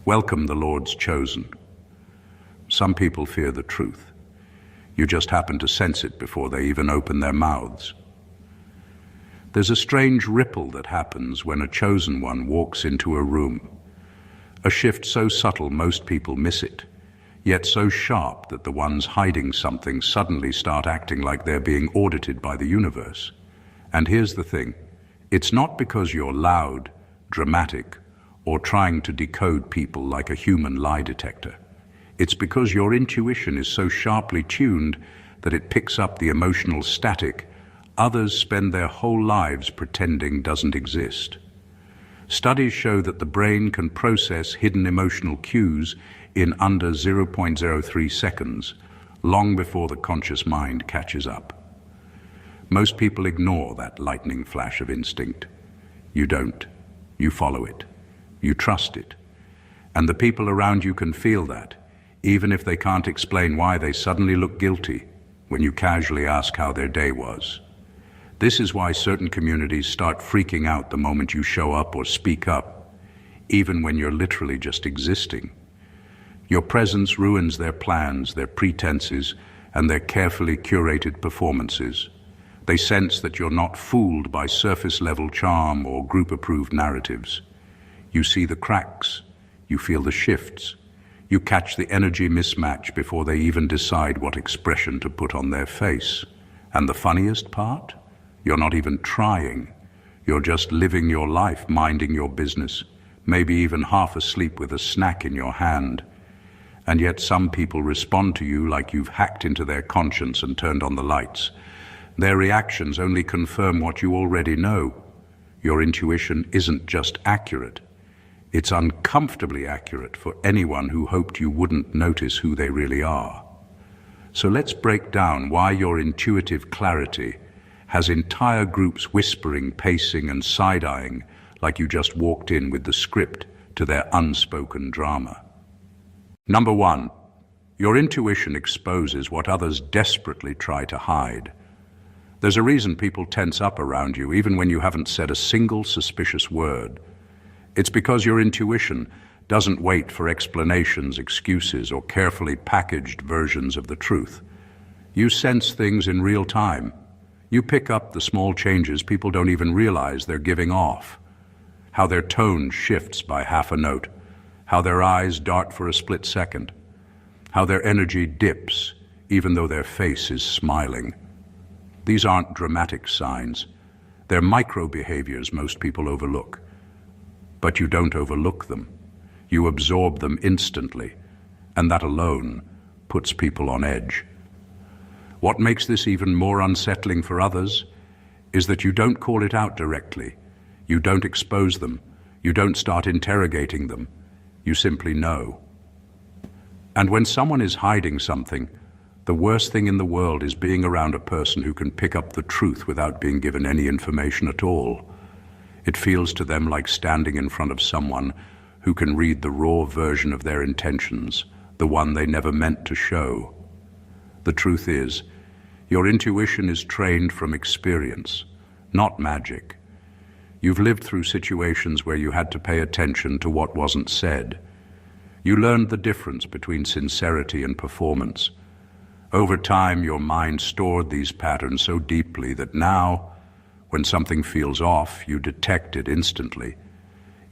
Welcome the Lord's chosen. Some people fear the truth. You just happen to sense it before they even open their mouths. There's a strange ripple that happens when a chosen one walks into a room. A shift so subtle most people miss it, yet so sharp that the ones hiding something suddenly start acting like they're being audited by the universe. And here's the thing, it's not because you're loud, dramatic, or trying to decode people like a human lie detector. It's because your intuition is so sharply tuned that it picks up the emotional static others spend their whole lives pretending doesn't exist. Studies show that the brain can process hidden emotional cues in under 0.03 seconds, long before the conscious mind catches up. Most people ignore that lightning flash of instinct. You don't. You follow it. You trust it. And the people around you can feel that, even if they can't explain why they suddenly look guilty when you casually ask how their day was. This is why certain communities start freaking out the moment you show up or speak up, even when you're literally just existing. Your presence ruins their plans, their pretenses, and their carefully curated performances. They sense that you're not fooled by surface-level charm or group-approved narratives. You see the cracks, you feel the shifts, you catch the energy mismatch before they even decide what expression to put on their face. And the funniest part? You're not even trying. You're just living your life, minding your business, maybe even half asleep with a snack in your hand. And yet some people respond to you like you've hacked into their conscience and turned on the lights. Their reactions only confirm what you already know. Your intuition isn't just accurate. It's uncomfortably accurate for anyone who hoped you wouldn't notice who they really are. So let's break down why your intuitive clarity has entire groups whispering, pacing, and side-eyeing like you just walked in with the script to their unspoken drama. Number one, your intuition exposes what others desperately try to hide. There's a reason people tense up around you even when you haven't said a single suspicious word. It's because your intuition doesn't wait for explanations, excuses, or carefully packaged versions of the truth. You sense things in real time. You pick up the small changes people don't even realize they're giving off. How their tone shifts by half a note. How their eyes dart for a split second. How their energy dips, even though their face is smiling. These aren't dramatic signs. They're micro-behaviors most people overlook. But you don't overlook them. You absorb them instantly, and that alone puts people on edge. What makes this even more unsettling for others is that you don't call it out directly. You don't expose them. You don't start interrogating them. You simply know. And when someone is hiding something, the worst thing in the world is being around a person who can pick up the truth without being given any information at all. It feels to them like standing in front of someone who can read the raw version of their intentions, the one they never meant to show. The truth is, your intuition is trained from experience, not magic. You've lived through situations where you had to pay attention to what wasn't said. You learned the difference between sincerity and performance. Over time, your mind stored these patterns so deeply that now, when something feels off, you detect it instantly.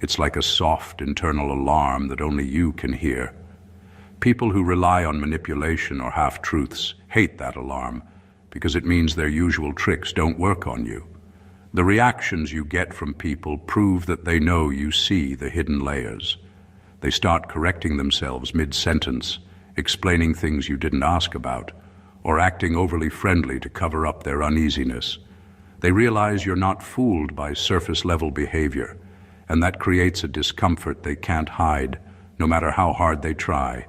It's like a soft internal alarm that only you can hear. People who rely on manipulation or half-truths hate that alarm because it means their usual tricks don't work on you. The reactions you get from people prove that they know you see the hidden layers. They start correcting themselves mid-sentence, explaining things you didn't ask about, or acting overly friendly to cover up their uneasiness. They realize you're not fooled by surface-level behavior, and that creates a discomfort they can't hide, no matter how hard they try.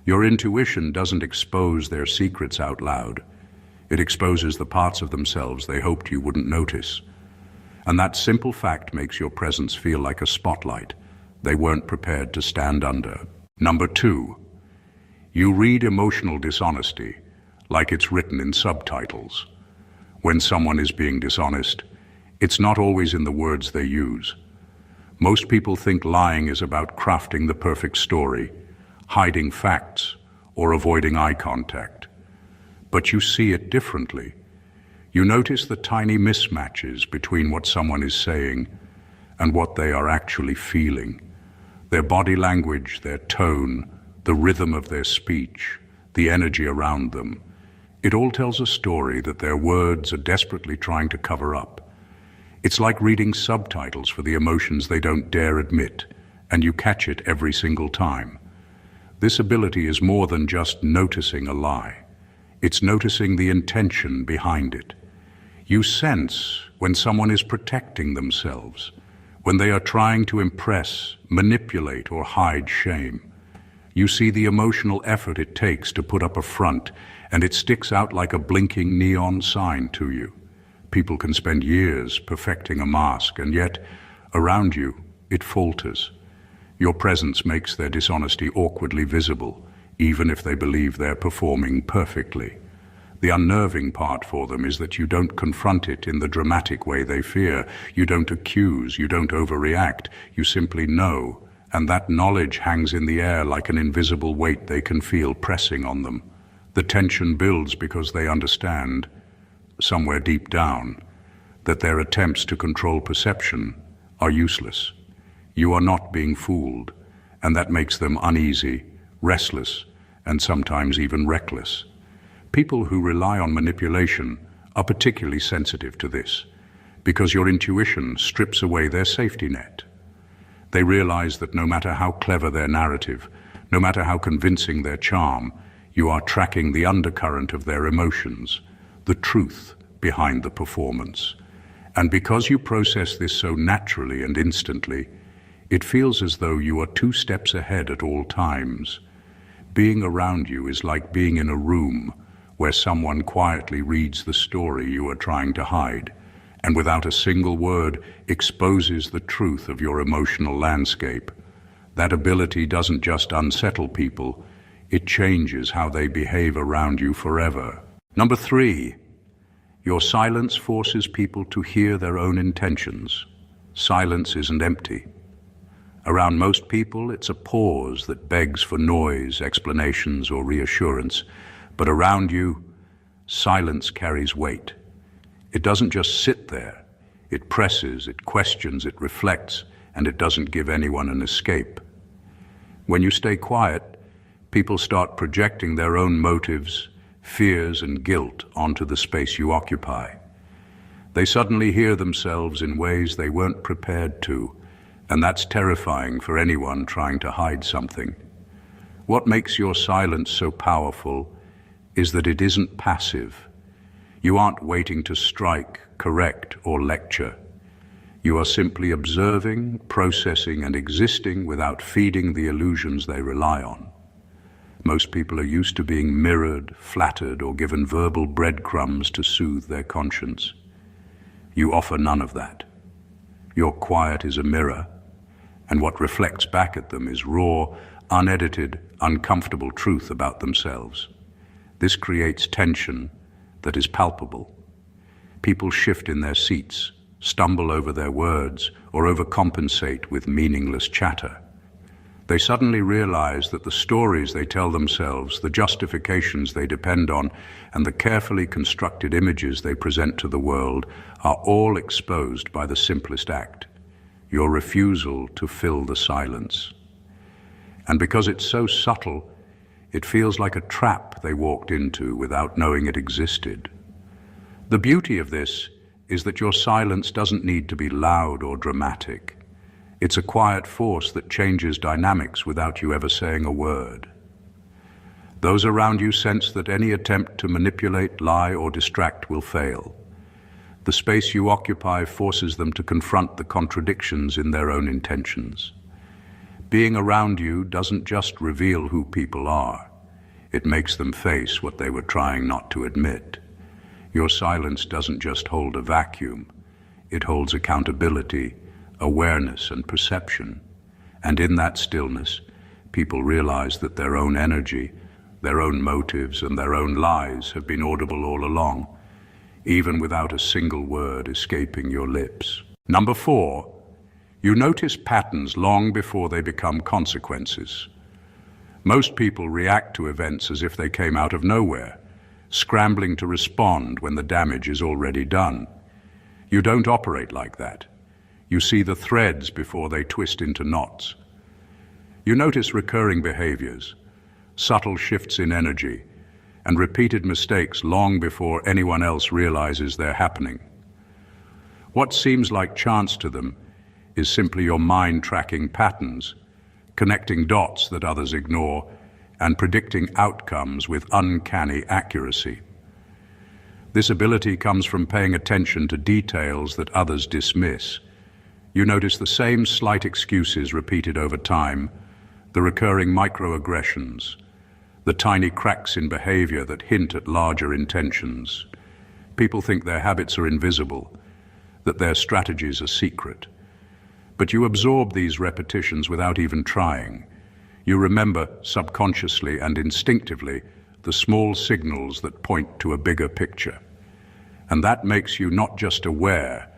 Your intuition doesn't expose their secrets out loud. It exposes the parts of themselves they hoped you wouldn't notice. And that simple fact makes your presence feel like a spotlight they weren't prepared to stand under. Number two, you read emotional dishonesty like it's written in subtitles. When someone is being dishonest, it's not always in the words they use. Most people think lying is about crafting the perfect story, hiding facts, or avoiding eye contact. But you see it differently. You notice the tiny mismatches between what someone is saying and what they are actually feeling. Their body language, their tone, the rhythm of their speech, the energy around them. It all tells a story that their words are desperately trying to cover up. It's like reading subtitles for the emotions they don't dare admit, and you catch it every single time. This ability is more than just noticing a lie. It's noticing the intention behind it. You sense when someone is protecting themselves, when they are trying to impress, manipulate, or hide shame. You see the emotional effort it takes to put up a front, and it sticks out like a blinking neon sign to you. People can spend years perfecting a mask, and yet, around you, it falters. Your presence makes their dishonesty awkwardly visible, even if they believe they're performing perfectly. The unnerving part for them is that you don't confront it in the dramatic way they fear. You don't accuse, you don't overreact, you simply know, and that knowledge hangs in the air like an invisible weight they can feel pressing on them. The tension builds because they understand, somewhere deep down, that their attempts to control perception are useless. You are not being fooled, and that makes them uneasy, restless, and sometimes even reckless. People who rely on manipulation are particularly sensitive to this, because your intuition strips away their safety net. They realize that no matter how clever their narrative, no matter how convincing their charm, you are tracking the undercurrent of their emotions, the truth behind the performance. And because you process this so naturally and instantly, it feels as though you are 2 steps ahead at all times. Being around you is like being in a room where someone quietly reads the story you are trying to hide, and without a single word exposes the truth of your emotional landscape. That ability doesn't just unsettle people, it changes how they behave around you forever. Number 3, your silence forces people to hear their own intentions. Silence isn't empty. Around most people, it's a pause that begs for noise, explanations, or reassurance. But around you, silence carries weight. It doesn't just sit there. It presses, it questions, it reflects, and it doesn't give anyone an escape. When you stay quiet, people start projecting their own motives, fears, and guilt onto the space you occupy. They suddenly hear themselves in ways they weren't prepared to, and that's terrifying for anyone trying to hide something. What makes your silence so powerful is that it isn't passive. You aren't waiting to strike, correct, or lecture. You are simply observing, processing, and existing without feeding the illusions they rely on. Most people are used to being mirrored, flattered, or given verbal breadcrumbs to soothe their conscience. You offer none of that. Your quiet is a mirror, and what reflects back at them is raw, unedited, uncomfortable truth about themselves. This creates tension that is palpable. People shift in their seats, stumble over their words, or overcompensate with meaningless chatter. They suddenly realize that the stories they tell themselves, the justifications they depend on, and the carefully constructed images they present to the world are all exposed by the simplest act: your refusal to fill the silence. And because it's so subtle, it feels like a trap they walked into without knowing it existed. The beauty of this is that your silence doesn't need to be loud or dramatic. It's a quiet force that changes dynamics without you ever saying a word. Those around you sense that any attempt to manipulate, lie, or distract will fail. The space you occupy forces them to confront the contradictions in their own intentions. Being around you doesn't just reveal who people are. It makes them face what they were trying not to admit. Your silence doesn't just hold a vacuum. It holds accountability, awareness, and perception. And in that stillness, people realize that their own energy, their own motives, and their own lies have been audible all along, even without a single word escaping your lips. Number 4, You notice patterns long before they become consequences. Most people react to events as if they came out of nowhere, scrambling to respond when the damage is already done. You don't operate like that. You see the threads before they twist into knots. You notice recurring behaviors, subtle shifts in energy, and repeated mistakes long before anyone else realizes they're happening. What seems like chance to them is simply your mind tracking patterns, connecting dots that others ignore, and predicting outcomes with uncanny accuracy. This ability comes from paying attention to details that others dismiss. You notice the same slight excuses repeated over time, the recurring microaggressions, the tiny cracks in behavior that hint at larger intentions. People think their habits are invisible, that their strategies are secret. But you absorb these repetitions without even trying. You remember subconsciously and instinctively the small signals that point to a bigger picture. And that makes you not just aware,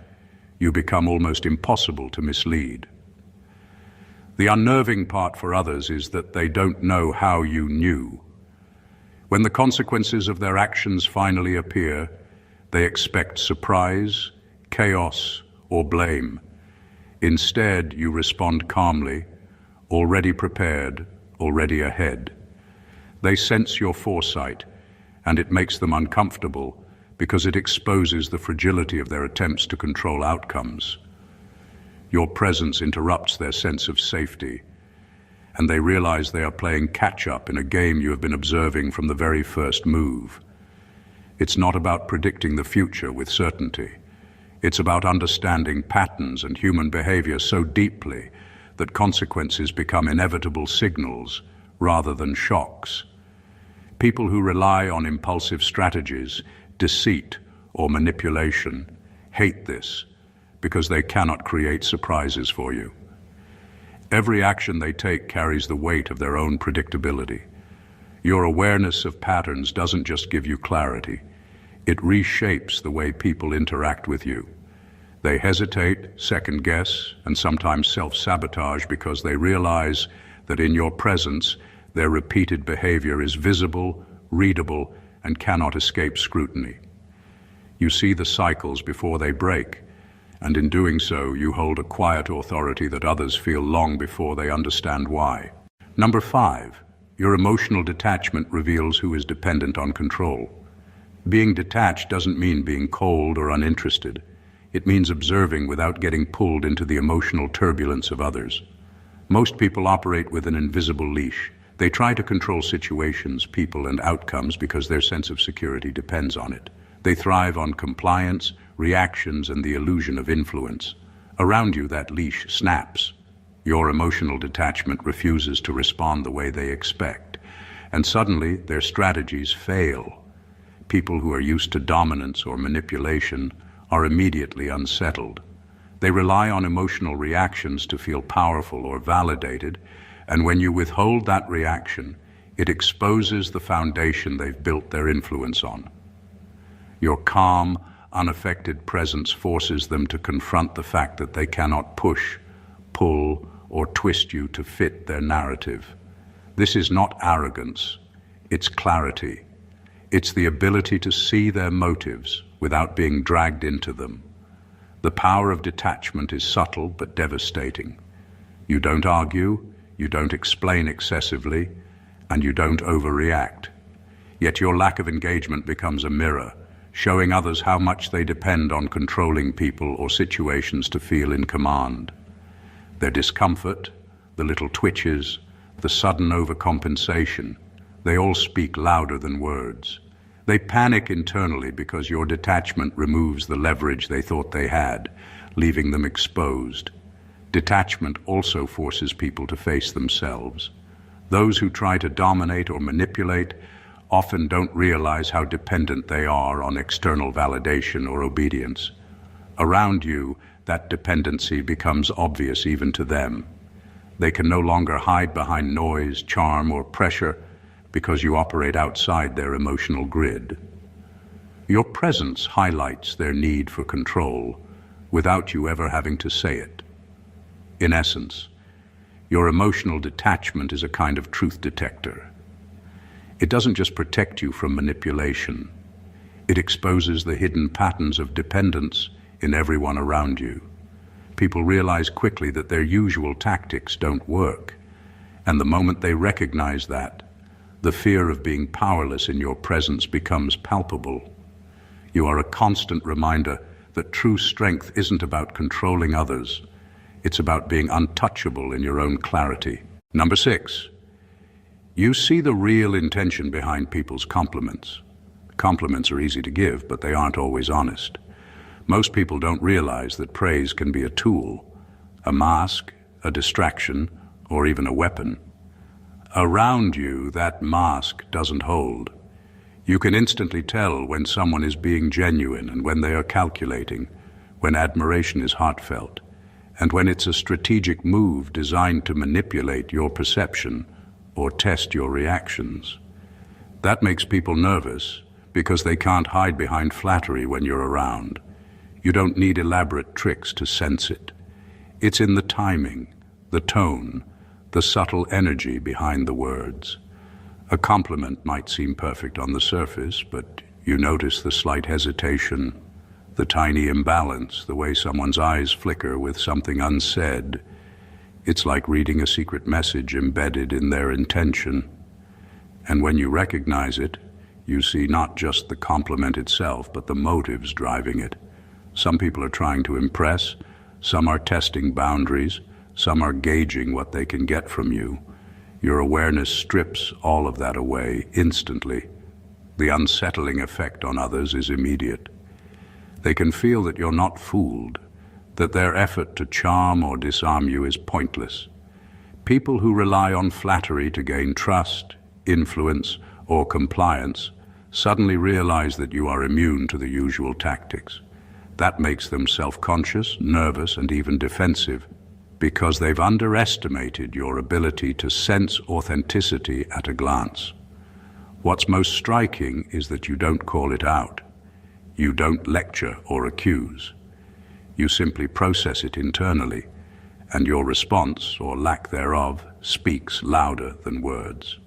you become almost impossible to mislead. The unnerving part for others is that they don't know how you knew. When the consequences of their actions finally appear, they expect surprise, chaos, or blame. Instead, you respond calmly, already prepared, already ahead. They sense your foresight, and it makes them uncomfortable because it exposes the fragility of their attempts to control outcomes. Your presence interrupts their sense of safety, and they realize they are playing catch-up in a game you have been observing from the very first move. It's not about predicting the future with certainty. It's about understanding patterns and human behavior so deeply that consequences become inevitable signals rather than shocks. People who rely on impulsive strategies, deceit, or manipulation hate this because they cannot create surprises for you. Every action they take carries the weight of their own predictability. Your awareness of patterns doesn't just give you clarity, it reshapes the way people interact with you. They hesitate, second-guess, and sometimes self-sabotage because they realize that in your presence, their repeated behavior is visible, readable, and cannot escape scrutiny. You see the cycles before they break, and in doing so, you hold a quiet authority that others feel long before they understand why. Number 5, your emotional detachment reveals who is dependent on control. Being detached doesn't mean being cold or uninterested. It means observing without getting pulled into the emotional turbulence of others. Most people operate with an invisible leash. They try to control situations, people, and outcomes because their sense of security depends on it. They thrive on compliance, reactions, and the illusion of influence. Around you, that leash snaps. Your emotional detachment refuses to respond the way they expect, and suddenly their strategies fail. People who are used to dominance or manipulation are immediately unsettled. They rely on emotional reactions to feel powerful or validated, and when you withhold that reaction, it exposes the foundation they've built their influence on. Your calm, unaffected presence forces them to confront the fact that they cannot push, pull, or twist you to fit their narrative. This is not arrogance, it's clarity. It's the ability to see their motives without being dragged into them. The power of detachment is subtle but devastating. You don't argue, you don't explain excessively, and you don't overreact. Yet your lack of engagement becomes a mirror, showing others how much they depend on controlling people or situations to feel in command. Their discomfort, the little twitches, the sudden overcompensation, they all speak louder than words. They panic internally because your detachment removes the leverage they thought they had, leaving them exposed. Detachment also forces people to face themselves. Those who try to dominate or manipulate often don't realize how dependent they are on external validation or obedience. Around you, that dependency becomes obvious even to them. They can no longer hide behind noise, charm, or pressure because you operate outside their emotional grid. Your presence highlights their need for control without you ever having to say it. In essence, your emotional detachment is a kind of truth detector. It doesn't just protect you from manipulation. It exposes the hidden patterns of dependence in everyone around you. People realize quickly that their usual tactics don't work, and the moment they recognize that, the fear of being powerless in your presence becomes palpable. You are a constant reminder that true strength isn't about controlling others. It's about being untouchable in your own clarity. Number 6, you see the real intention behind people's compliments. Compliments are easy to give, but they aren't always honest. Most people don't realize that praise can be a tool, a mask, a distraction, or even a weapon. Around you, that mask doesn't hold. You can instantly tell when someone is being genuine and when they are calculating, when admiration is heartfelt, and when it's a strategic move designed to manipulate your perception or test your reactions. That makes people nervous because they can't hide behind flattery when you're around. You don't need elaborate tricks to sense it. It's in the timing, the tone, the subtle energy behind the words. A compliment might seem perfect on the surface, but you notice the slight hesitation, the tiny imbalance, the way someone's eyes flicker with something unsaid. It's like reading a secret message embedded in their intention. And when you recognize it, you see not just the compliment itself, but the motives driving it. Some people are trying to impress, some are testing boundaries, some are gauging what they can get from you. Your awareness strips all of that away instantly. The unsettling effect on others is immediate. They can feel that you're not fooled, that their effort to charm or disarm you is pointless. People who rely on flattery to gain trust, influence, or compliance suddenly realize that you are immune to the usual tactics. That makes them self-conscious, nervous, and even defensive, because they've underestimated your ability to sense authenticity at a glance. What's most striking is that you don't call it out. You don't lecture or accuse. You simply process it internally, and your response, or lack thereof, speaks louder than words.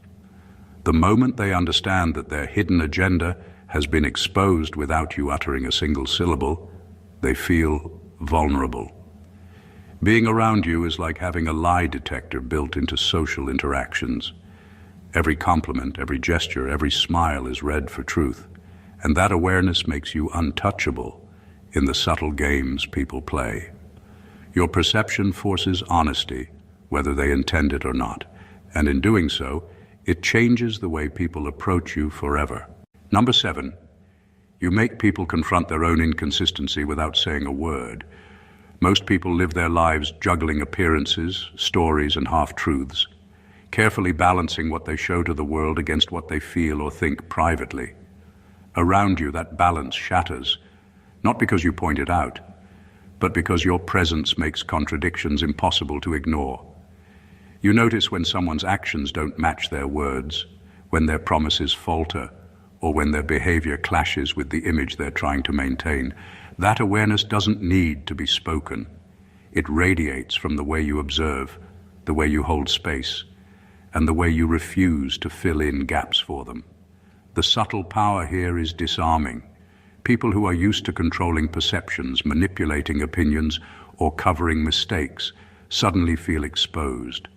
The moment they understand that their hidden agenda has been exposed without you uttering a single syllable, they feel vulnerable. Being around you is like having a lie detector built into social interactions. Every compliment, every gesture, every smile is read for truth, and that awareness makes you untouchable in the subtle games people play. Your perception forces honesty, whether they intend it or not, and in doing so, it changes the way people approach you forever. Number 7, you make people confront their own inconsistency without saying a word. Most people live their lives juggling appearances, stories, and half-truths, carefully balancing what they show to the world against what they feel or think privately. Around you, that balance shatters, not because you point it out, but because your presence makes contradictions impossible to ignore. You notice when someone's actions don't match their words, when their promises falter, or when their behavior clashes with the image they're trying to maintain. That awareness doesn't need to be spoken. It radiates from the way you observe, the way you hold space, and the way you refuse to fill in gaps for them. The subtle power here is disarming. People who are used to controlling perceptions, manipulating opinions, or covering mistakes suddenly feel exposed.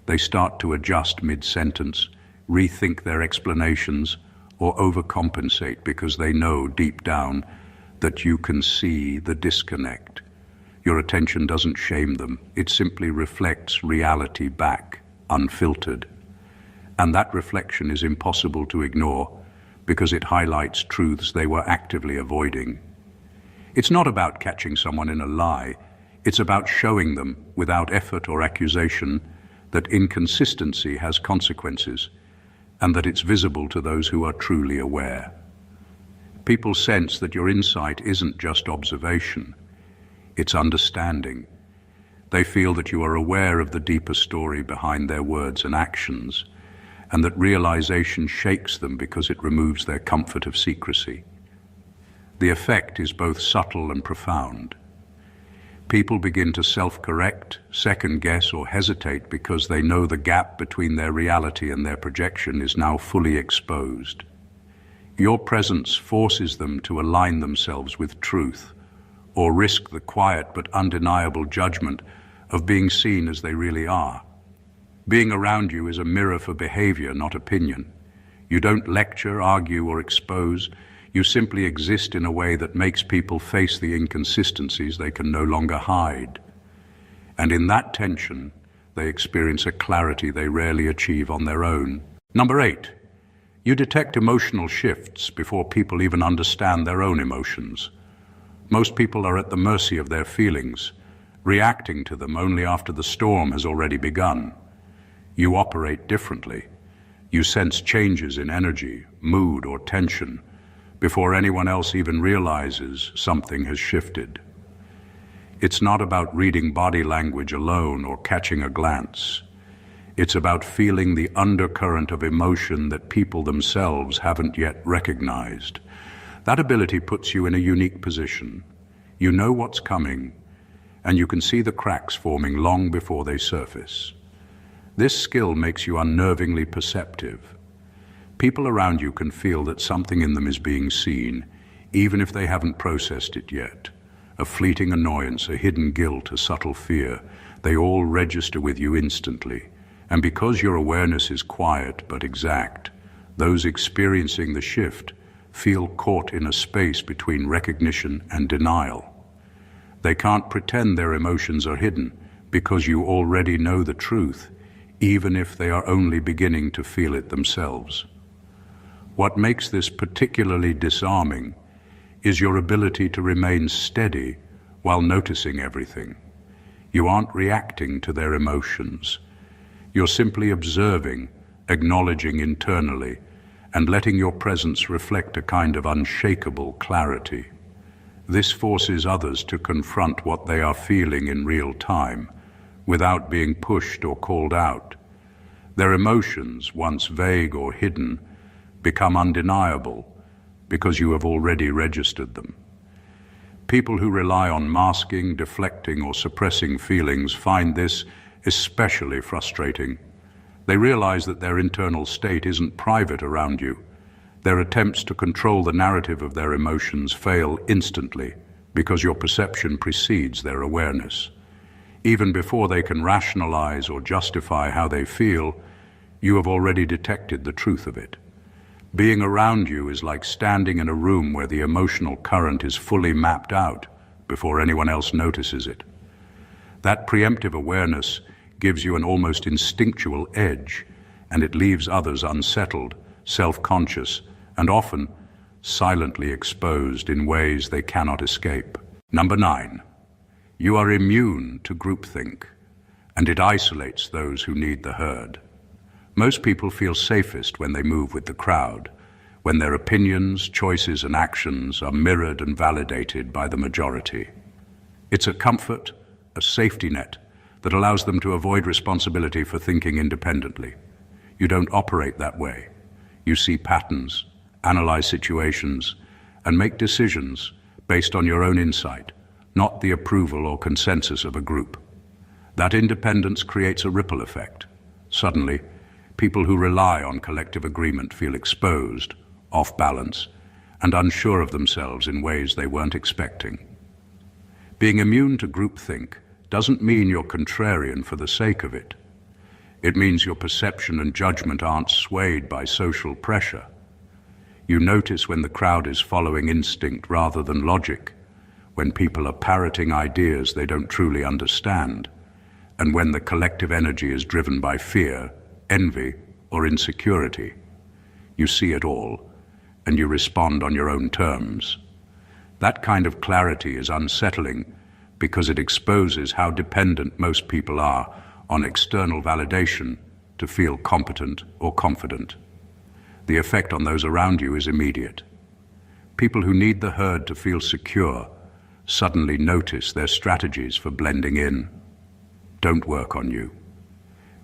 They start to adjust mid-sentence, rethink their explanations, or overcompensate because they know deep down that you can see the disconnect. Your attention doesn't shame them. It simply reflects reality back, unfiltered. And that reflection is impossible to ignore because it highlights truths they were actively avoiding. It's not about catching someone in a lie. It's about showing them, without effort or accusation, that inconsistency has consequences, and that it's visible to those who are truly aware. People sense that your insight isn't just observation, it's understanding. They feel that you are aware of the deeper story behind their words and actions, and that realization shakes them because it removes their comfort of secrecy. The effect is both subtle and profound. People begin to self-correct, second-guess, or hesitate because they know the gap between their reality and their projection is now fully exposed. Your presence forces them to align themselves with truth, or risk the quiet but undeniable judgment of being seen as they really are. Being around you is a mirror for behavior, not opinion. You don't lecture, argue, or expose. You simply exist in a way that makes people face the inconsistencies they can no longer hide. And in that tension, they experience a clarity they rarely achieve on their own. Number 8, you detect emotional shifts before people even understand their own emotions. Most people are at the mercy of their feelings, reacting to them only after the storm has already begun. You operate differently. You sense changes in energy, mood, or tension before anyone else even realizes something has shifted. It's not about reading body language alone or catching a glance. It's about feeling the undercurrent of emotion that people themselves haven't yet recognized. That ability puts you in a unique position. You know what's coming, and you can see the cracks forming long before they surface. This skill makes you unnervingly perceptive. People around you can feel that something in them is being seen, even if they haven't processed it yet. A fleeting annoyance, a hidden guilt, a subtle fear, they all register with you instantly. And because your awareness is quiet but exact, those experiencing the shift feel caught in a space between recognition and denial. They can't pretend their emotions are hidden because you already know the truth, even if they are only beginning to feel it themselves. What makes this particularly disarming is your ability to remain steady while noticing everything. You aren't reacting to their emotions. You're simply observing, acknowledging internally, and letting your presence reflect a kind of unshakable clarity. This forces others to confront what they are feeling in real time, without being pushed or called out. Their emotions, once vague or hidden, become undeniable because you have already registered them. People who rely on masking, deflecting, or suppressing feelings find this especially frustrating. They realize that their internal state isn't private around you. Their attempts to control the narrative of their emotions fail instantly because your perception precedes their awareness. Even before they can rationalize or justify how they feel, you have already detected the truth of it. Being around you is like standing in a room where the emotional current is fully mapped out before anyone else notices it. That preemptive awareness gives you an almost instinctual edge, and it leaves others unsettled, self-conscious, and often silently exposed in ways they cannot escape. Number 9, you are immune to groupthink, and it isolates those who need the herd. Most people feel safest when they move with the crowd, when their opinions, choices, and actions are mirrored and validated by the majority. It's a comfort, a safety net, that allows them to avoid responsibility for thinking independently. You don't operate that way. You see patterns, analyze situations, and make decisions based on your own insight, not the approval or consensus of a group. That independence creates a ripple effect. Suddenly, people who rely on collective agreement feel exposed, off balance, and unsure of themselves in ways they weren't expecting. Being immune to groupthink doesn't mean you're contrarian for the sake of it. It means your perception and judgment aren't swayed by social pressure. You notice when the crowd is following instinct rather than logic, when people are parroting ideas they don't truly understand, and when the collective energy is driven by fear, envy, or insecurity. You see it all, and you respond on your own terms. That kind of clarity is unsettling because it exposes how dependent most people are on external validation to feel competent or confident. The effect on those around you is immediate. People who need the herd to feel secure suddenly notice their strategies for blending in don't work on you.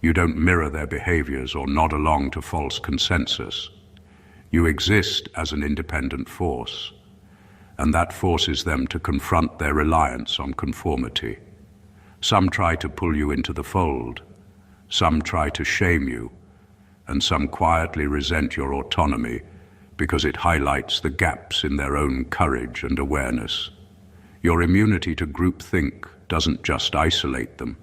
You don't mirror their behaviors or nod along to false consensus. You exist as an independent force. and that forces them to confront their reliance on conformity. Some try to pull you into the fold, some try to shame you, and some quietly resent your autonomy because it highlights the gaps in their own courage and awareness. Your immunity to groupthink doesn't just isolate them,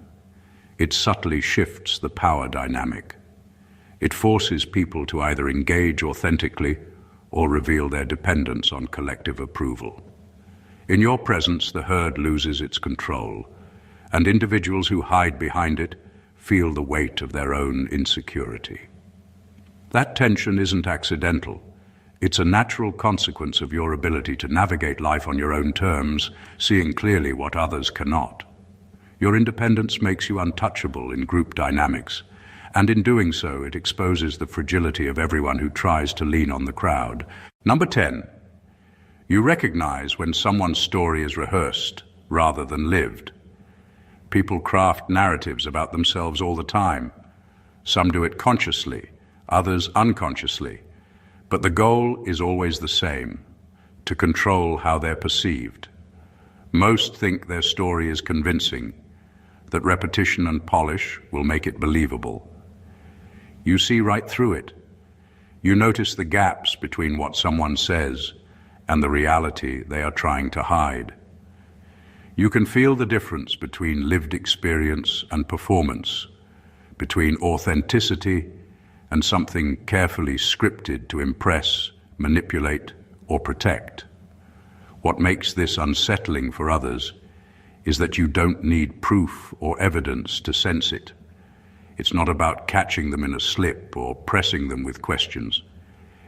it subtly shifts the power dynamic. It forces people to either engage authentically or reveal their dependence on collective approval. In your presence, the herd loses its control, and individuals who hide behind it feel the weight of their own insecurity. That tension isn't accidental. It's a natural consequence of your ability to navigate life on your own terms, seeing clearly what others cannot. Your independence makes you untouchable in group dynamics, and in doing so, it exposes the fragility of everyone who tries to lean on the crowd. Number 10, you recognize when someone's story is rehearsed rather than lived. People craft narratives about themselves all the time. Some do it consciously, others unconsciously. But the goal is always the same: to control how they're perceived. Most think their story is convincing, that repetition and polish will make it believable. You see right through it. You notice the gaps between what someone says and the reality they are trying to hide. You can feel the difference between lived experience and performance, between authenticity and something carefully scripted to impress, manipulate, or protect. What makes this unsettling for others is that you don't need proof or evidence to sense it. It's not about catching them in a slip or pressing them with questions.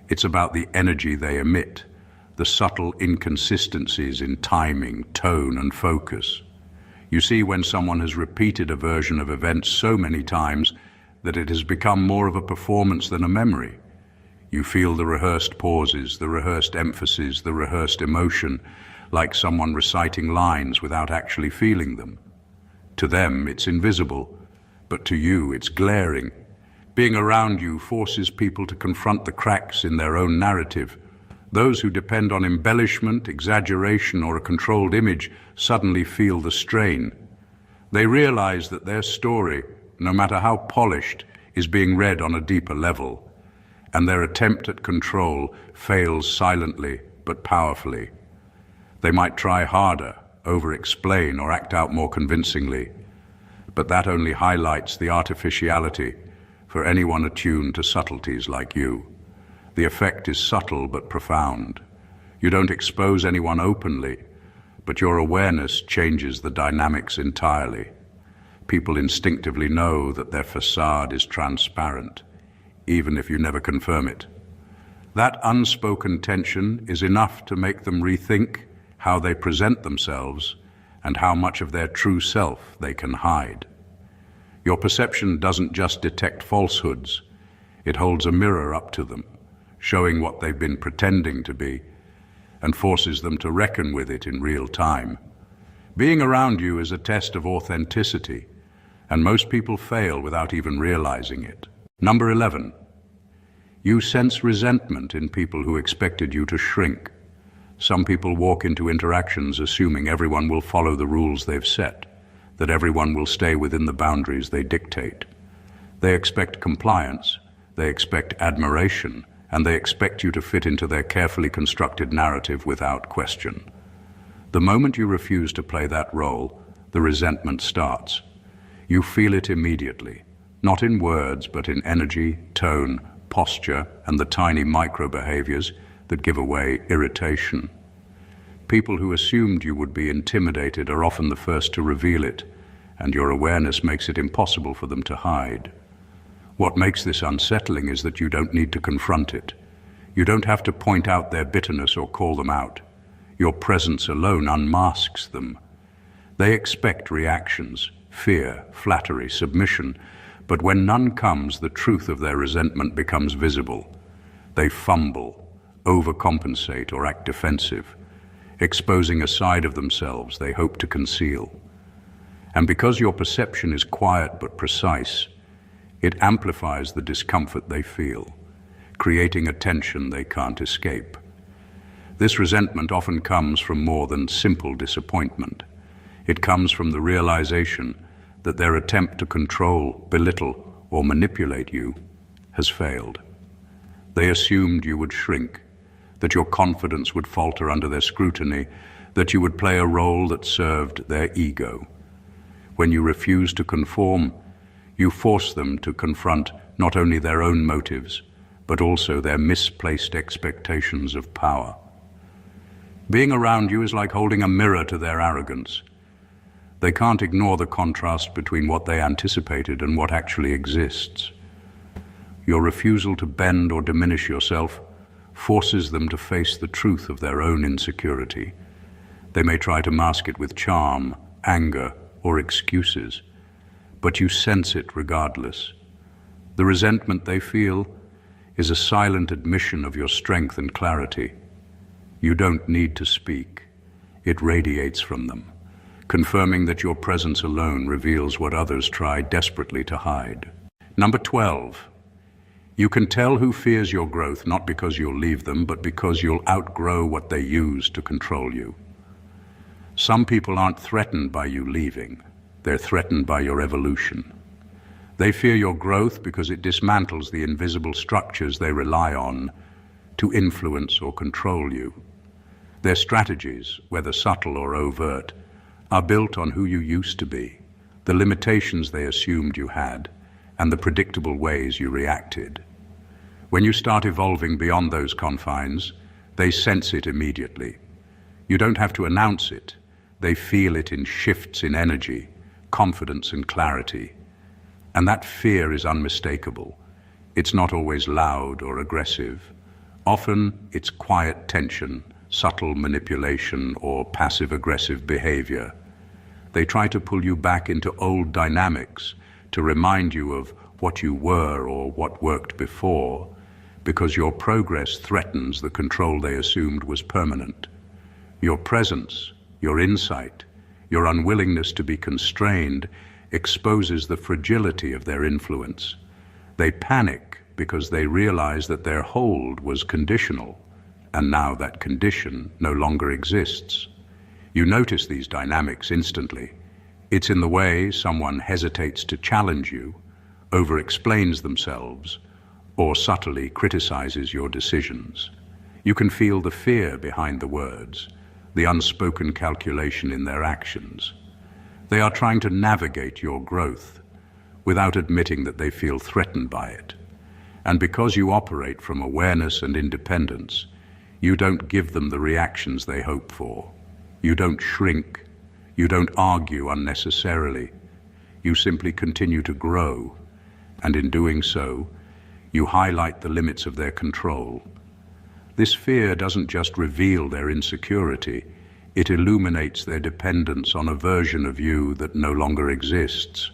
It's about the energy they emit, the subtle inconsistencies in timing, tone, and focus. You see when someone has repeated a version of events so many times that it has become more of a performance than a memory. You feel the rehearsed pauses, the rehearsed emphasis, the rehearsed emotion, like someone reciting lines without actually feeling them. To them, it's invisible, but to you, it's glaring. Being around you forces people to confront the cracks in their own narrative. Those who depend on embellishment, exaggeration, or a controlled image suddenly feel the strain. They realize that their story, no matter how polished, is being read on a deeper level, and their attempt at control fails silently but powerfully. They might try harder, over-explain, or act out more convincingly, but that only highlights the artificiality for anyone attuned to subtleties like you. The effect is subtle but profound. You don't expose anyone openly, but your awareness changes the dynamics entirely. People instinctively know that their facade is transparent, even if you never confirm it. That unspoken tension is enough to make them rethink how they present themselves and how much of their true self they can hide. Your perception doesn't just detect falsehoods, it holds a mirror up to them, showing what they've been pretending to be, and forces them to reckon with it in real time. Being around you is a test of authenticity, and most people fail without even realizing it. Number 11, you sense resentment in people who expected you to shrink. Some people walk into interactions assuming everyone will follow the rules they've set, that everyone will stay within the boundaries they dictate. They expect compliance, they expect admiration, and they expect you to fit into their carefully constructed narrative without question. The moment you refuse to play that role, the resentment starts. You feel it immediately, not in words, but in energy, tone, posture, and the tiny micro-behaviors that give away irritation. People who assumed you would be intimidated are often the first to reveal it, and your awareness makes it impossible for them to hide. What makes this unsettling is that you don't need to confront it. You don't have to point out their bitterness or call them out. Your presence alone unmasks them. They expect reactions, fear, flattery, submission, but when none comes, the truth of their resentment becomes visible. They fumble, overcompensate, or act defensive, exposing a side of themselves they hope to conceal. And because your perception is quiet but precise, it amplifies the discomfort they feel, creating a tension they can't escape. This resentment often comes from more than simple disappointment. It comes from the realization that their attempt to control, belittle, or manipulate you has failed. They assumed you would shrink, that your confidence would falter under their scrutiny, that you would play a role that served their ego. When you refuse to conform, you force them to confront not only their own motives, but also their misplaced expectations of power. Being around you is like holding a mirror to their arrogance. They can't ignore the contrast between what they anticipated and what actually exists. Your refusal to bend or diminish yourself forces them to face the truth of their own insecurity. They may try to mask it with charm, anger, or excuses, but you sense it regardless. The resentment they feel is a silent admission of your strength and clarity. You don't need to speak. It radiates from them, confirming that your presence alone reveals what others try desperately to hide. Number 12. You can tell who fears your growth not because you'll leave them, but because you'll outgrow what they use to control you. Some people aren't threatened by you leaving. They're threatened by your evolution. They fear your growth because it dismantles the invisible structures they rely on to influence or control you. Their strategies, whether subtle or overt, are built on who you used to be, the limitations they assumed you had, and the predictable ways you reacted. When you start evolving beyond those confines, they sense it immediately. You don't have to announce it. They feel it in shifts in energy, confidence and clarity. And that fear is unmistakable. It's not always loud or aggressive. Often it's quiet tension, subtle manipulation, or passive-aggressive behavior. They try to pull you back into old dynamics, to remind you of what you were or what worked before, because your progress threatens the control they assumed was permanent. Your presence, your insight, your unwillingness to be constrained exposes the fragility of their influence. They panic because they realize that their hold was conditional, and now that condition no longer exists. You notice these dynamics instantly. It's in the way someone hesitates to challenge you, over-explains themselves, or subtly criticizes your decisions. You can feel the fear behind the words, the unspoken calculation in their actions. They are trying to navigate your growth without admitting that they feel threatened by it. And because you operate from awareness and independence, you don't give them the reactions they hope for. You don't shrink. You don't argue unnecessarily. You simply continue to grow, and in doing so, you highlight the limits of their control. This fear doesn't just reveal their insecurity, it illuminates their dependence on a version of you that no longer exists.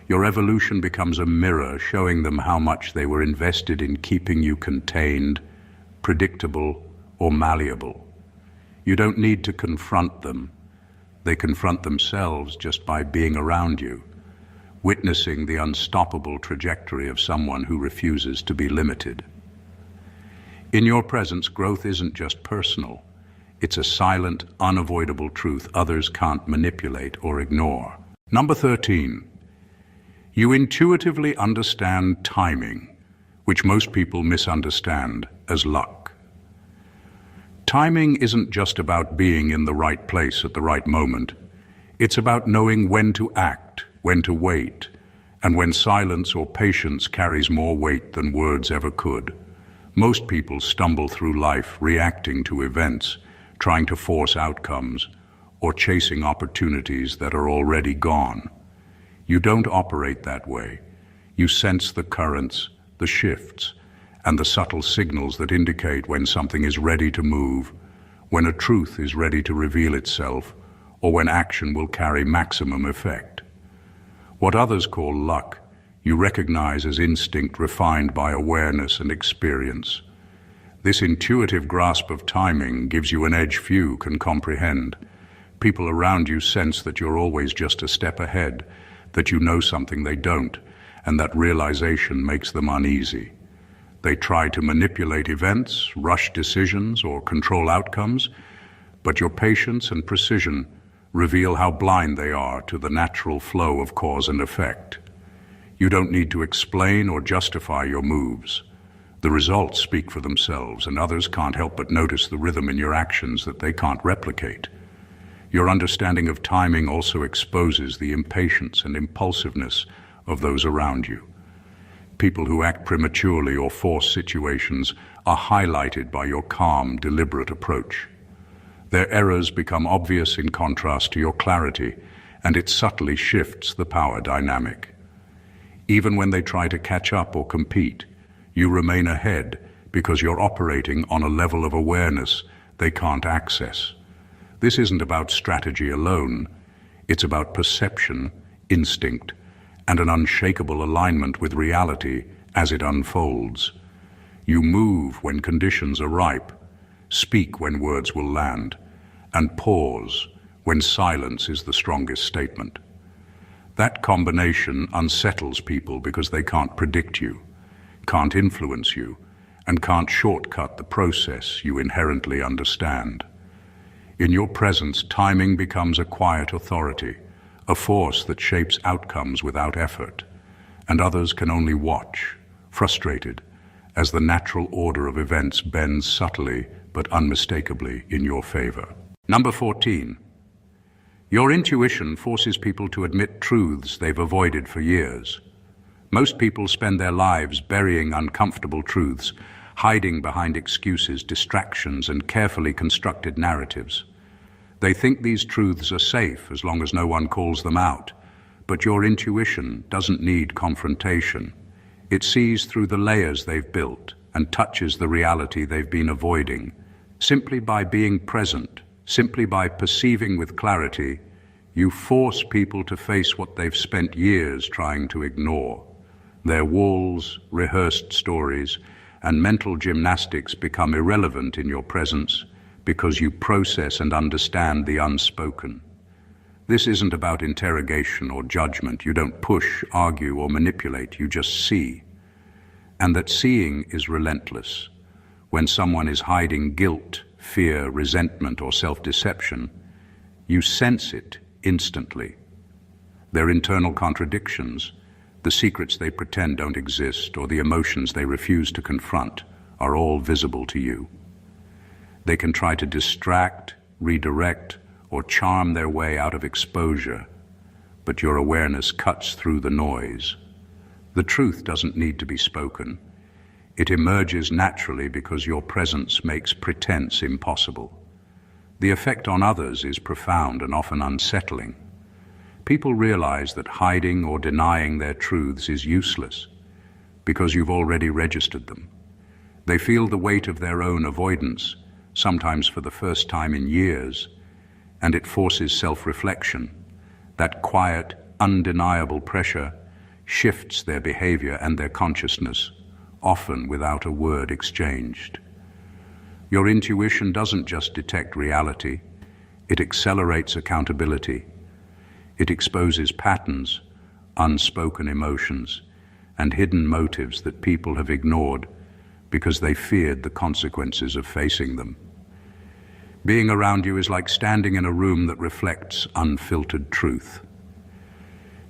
Your evolution becomes a mirror showing them how much they were invested in keeping you contained, predictable, or malleable. You don't need to confront them. They confront themselves just by being around you, witnessing the unstoppable trajectory of someone who refuses to be limited. In your presence, growth isn't just personal. It's a silent, unavoidable truth others can't manipulate or ignore. Number 13. You intuitively understand timing, which most people misunderstand as luck. Timing isn't just about being in the right place at the right moment. It's about knowing when to act, when to wait, and when silence or patience carries more weight than words ever could. Most people stumble through life reacting to events, trying to force outcomes, or chasing opportunities that are already gone. You don't operate that way. You sense the currents, the shifts, and the subtle signals that indicate when something is ready to move, when a truth is ready to reveal itself, or when action will carry maximum effect. What others call luck, you recognize as instinct refined by awareness and experience. This intuitive grasp of timing gives you an edge few can comprehend. People around you sense that you're always just a step ahead, that you know something they don't, and that realization makes them uneasy. They try to manipulate events, rush decisions, or control outcomes, but your patience and precision reveal how blind they are to the natural flow of cause and effect. You don't need to explain or justify your moves. The results speak for themselves, and others can't help but notice the rhythm in your actions that they can't replicate. Your understanding of timing also exposes the impatience and impulsiveness of those around you. People who act prematurely or force situations are highlighted by your calm, deliberate approach. Their errors become obvious in contrast to your clarity, and it subtly shifts the power dynamic. Even when they try to catch up or compete, you remain ahead because you're operating on a level of awareness they can't access. This isn't about strategy alone. It's about perception, instinct, and an unshakable alignment with reality as it unfolds. You move when conditions are ripe, speak when words will land, and pause when silence is the strongest statement. That combination unsettles people because they can't predict you, can't influence you, and can't shortcut the process you inherently understand. In your presence, timing becomes a quiet authority, a force that shapes outcomes without effort, and others can only watch, frustrated, as the natural order of events bends subtly but unmistakably in your favor. Number 14. Your intuition forces people to admit truths they've avoided for years. Most people spend their lives burying uncomfortable truths, hiding behind excuses, distractions, and carefully constructed narratives. They think these truths are safe as long as no one calls them out, but your intuition doesn't need confrontation. It sees through the layers they've built and touches the reality they've been avoiding. Simply by being present, simply by perceiving with clarity, you force people to face what they've spent years trying to ignore. Their walls, rehearsed stories, and mental gymnastics become irrelevant in your presence because you process and understand the unspoken. This isn't about interrogation or judgment. You don't push, argue, or manipulate. You just see. And that seeing is relentless. When someone is hiding guilt, fear, resentment, or self-deception, you sense it instantly. Their internal contradictions, the secrets they pretend don't exist, or the emotions they refuse to confront, are all visible to you. They can try to distract, redirect, or charm their way out of exposure, but your awareness cuts through the noise. The truth doesn't need to be spoken. It emerges naturally because your presence makes pretense impossible. The effect on others is profound and often unsettling. People realize that hiding or denying their truths is useless because you've already registered them. They feel the weight of their own avoidance, sometimes for the first time in years, and it forces self-reflection. That quiet, undeniable pressure shifts their behavior and their consciousness, often without a word exchanged. Your intuition doesn't just detect reality, it accelerates accountability. It exposes patterns, unspoken emotions, and hidden motives that people have ignored because they feared the consequences of facing them. Being around you is like standing in a room that reflects unfiltered truth.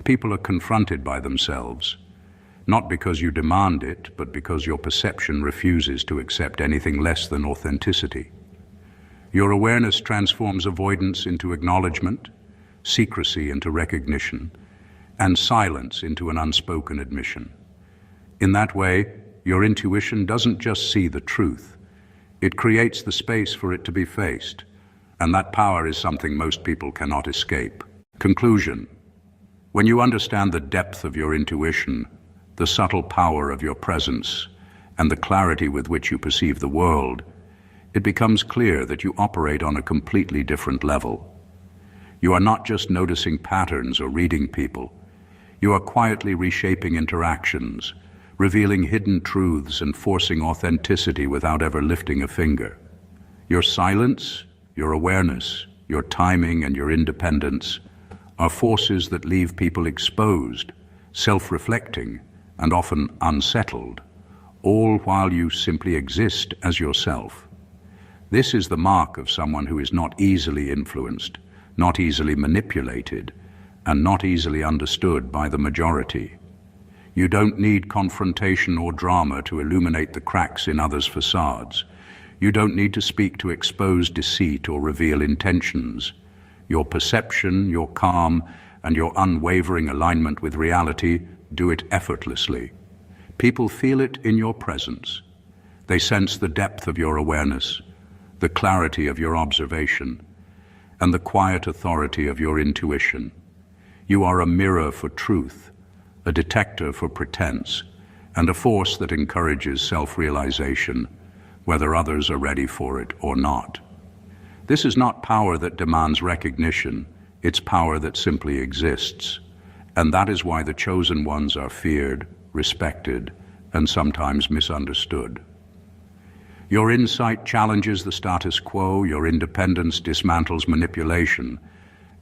People are confronted by themselves, not because you demand it, but because your perception refuses to accept anything less than authenticity. Your awareness transforms avoidance into acknowledgement, secrecy into recognition, and silence into an unspoken admission. In that way, your intuition doesn't just see the truth, it creates the space for it to be faced, and that power is something most people cannot escape. Conclusion: when you understand the depth of your intuition, the subtle power of your presence, and the clarity with which you perceive the world, it becomes clear that you operate on a completely different level. You are not just noticing patterns or reading people. You are quietly reshaping interactions, revealing hidden truths and forcing authenticity without ever lifting a finger. Your silence, your awareness, your timing, and your independence are forces that leave people exposed, self-reflecting, and often unsettled, all while you simply exist as yourself. This is the mark of someone who is not easily influenced, not easily manipulated, and not easily understood by the majority. You don't need confrontation or drama to illuminate the cracks in others' facades. You don't need to speak to expose deceit or reveal intentions. Your perception, your calm, and your unwavering alignment with reality do it effortlessly. People feel it in your presence. They sense the depth of your awareness, the clarity of your observation, and the quiet authority of your intuition. You are a mirror for truth, a detector for pretense, and a force that encourages self-realization, whether others are ready for it or not. This is not power that demands recognition, it's power that simply exists. And that is why the chosen ones are feared, respected, and sometimes misunderstood. Your insight challenges the status quo, your independence dismantles manipulation,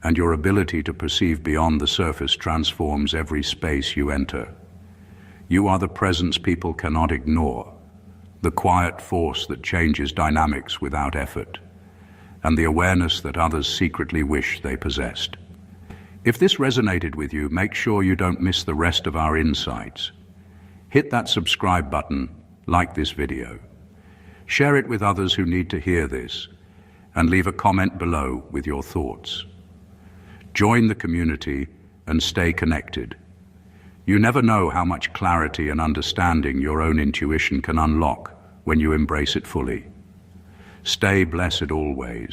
and your ability to perceive beyond the surface transforms every space you enter. You are the presence people cannot ignore, the quiet force that changes dynamics without effort, and the awareness that others secretly wish they possessed. If this resonated with you, make sure you don't miss the rest of our insights. Hit that subscribe button, like this video. Share it with others who need to hear this, and leave a comment below with your thoughts. Join the community and stay connected. You never know how much clarity and understanding your own intuition can unlock when you embrace it fully. Stay blessed always.